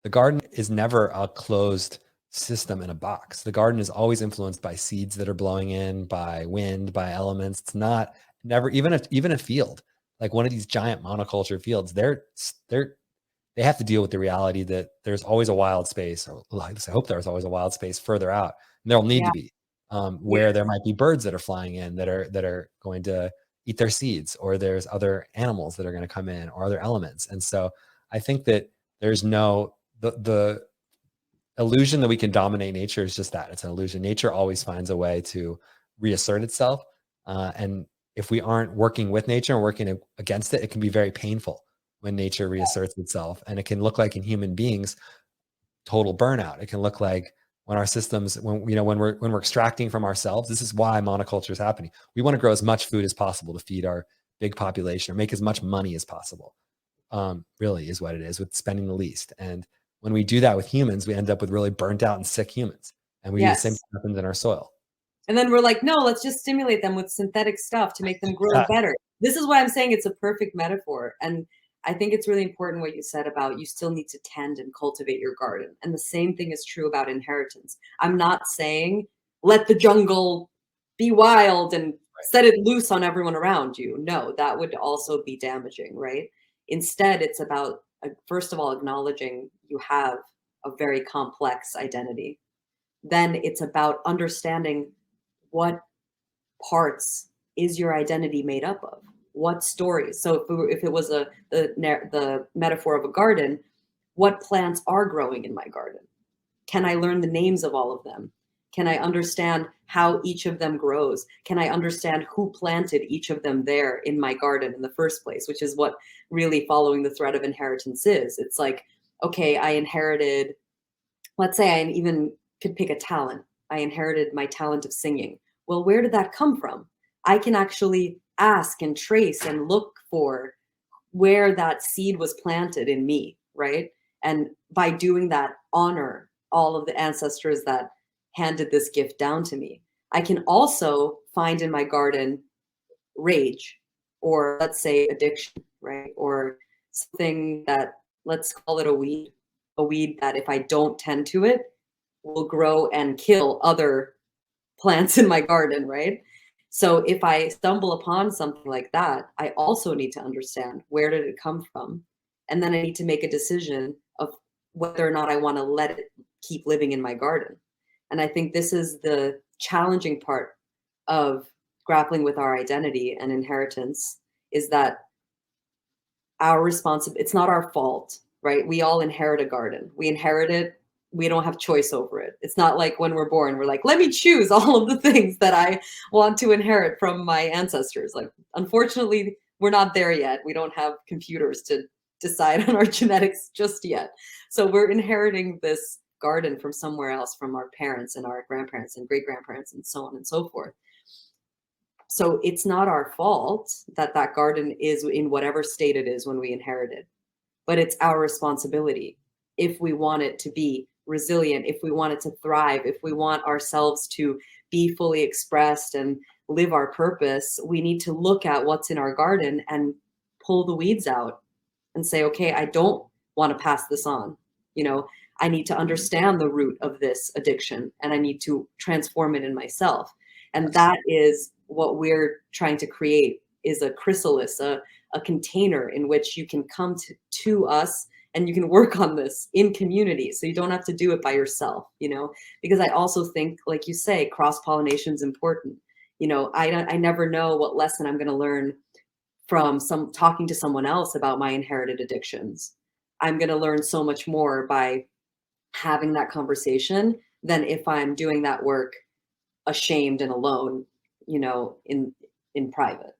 The garden is never a closed system in a box. The garden is always influenced by seeds that are blowing in, by wind, by elements. It's not never even a field like one of these giant monoculture fields. They have to deal with the reality that there's always a wild space, or at least I hope there's always a wild space further out, and there'll need Yeah. to be where there might be birds that are flying in that are going to eat their seeds, or there's other animals that are going to come in, or other elements. And so I think that there's no the illusion that we can dominate nature is just that. It's an illusion. Nature always finds a way to reassert itself. And if we aren't working with nature and working against it, it can be very painful when nature reasserts itself. And it can look like in human beings, total burnout. It can look like when our systems, when we're extracting from ourselves. This is why monoculture is happening. We want to grow as much food as possible to feed our big population, or make as much money as possible. Really is what it is, with spending the least. And when we do that with humans, we end up with really burnt out and sick humans. And we do the same Yes. thing happens in our soil. And then we're like, no, let's just stimulate them with synthetic stuff to make them grow Yeah. better. This is why I'm saying it's a perfect metaphor. And I think it's really important what you said about you still need to tend and cultivate your garden. And the same thing is true about inheritance. I'm not saying let the jungle be wild and set it loose on everyone around you. No, that would also be damaging, right? Instead, it's about, first of all, acknowledging you have a very complex identity. Then it's about understanding what parts is your identity made up of? What stories? So if it was the metaphor of a garden, what plants are growing in my garden? Can I learn the names of all of them? Can I understand how each of them grows? Can I understand who planted each of them there in my garden in the first place, which is what really following the thread of inheritance is. It's like, okay, I inherited, let's say I even could pick a talent. I inherited my talent of singing. Well, where did that come from? I can actually ask and trace and look for where that seed was planted in me, right? And by doing that, honor all of the ancestors that handed this gift down to me. I can also find in my garden rage, or let's say addiction, right? Or something that, let's call it a weed that if I don't tend to it, will grow and kill other plants in my garden, right? So if I stumble upon something like that, I also need to understand where did it come from? And then I need to make a decision of whether or not I want to let it keep living in my garden. And I think this is the challenging part of grappling with our identity and inheritance, is that our responsibility, it's not our fault, right? We all inherit a garden. We inherit it. We don't have choice over it. It's not like when we're born, we're like, let me choose all of the things that I want to inherit from my ancestors. Like, unfortunately, we're not there yet. We don't have computers to decide on our genetics just yet. So we're inheriting this garden from somewhere else, from our parents and our grandparents and great grandparents and so on and so forth. So it's not our fault that that garden is in whatever state it is when we inherit it, but it's our responsibility if we want it to be resilient, if we want it to thrive, if we want ourselves to be fully expressed and live our purpose. We need to look at what's in our garden and pull the weeds out and say, okay, I don't want to pass this on. You know, I need to understand the root of this addiction and I need to transform it in myself. And that is what we're trying to create, is a chrysalis, a container in which you can come to us and you can work on this in community. So you don't have to do it by yourself, you know, because I also think, like you say, cross-pollination is important. You know, I never know what lesson I'm going to learn from talking to someone else about my inherited addictions. I'm going to learn so much more by having that conversation than if I'm doing that work ashamed and alone, you know, in private.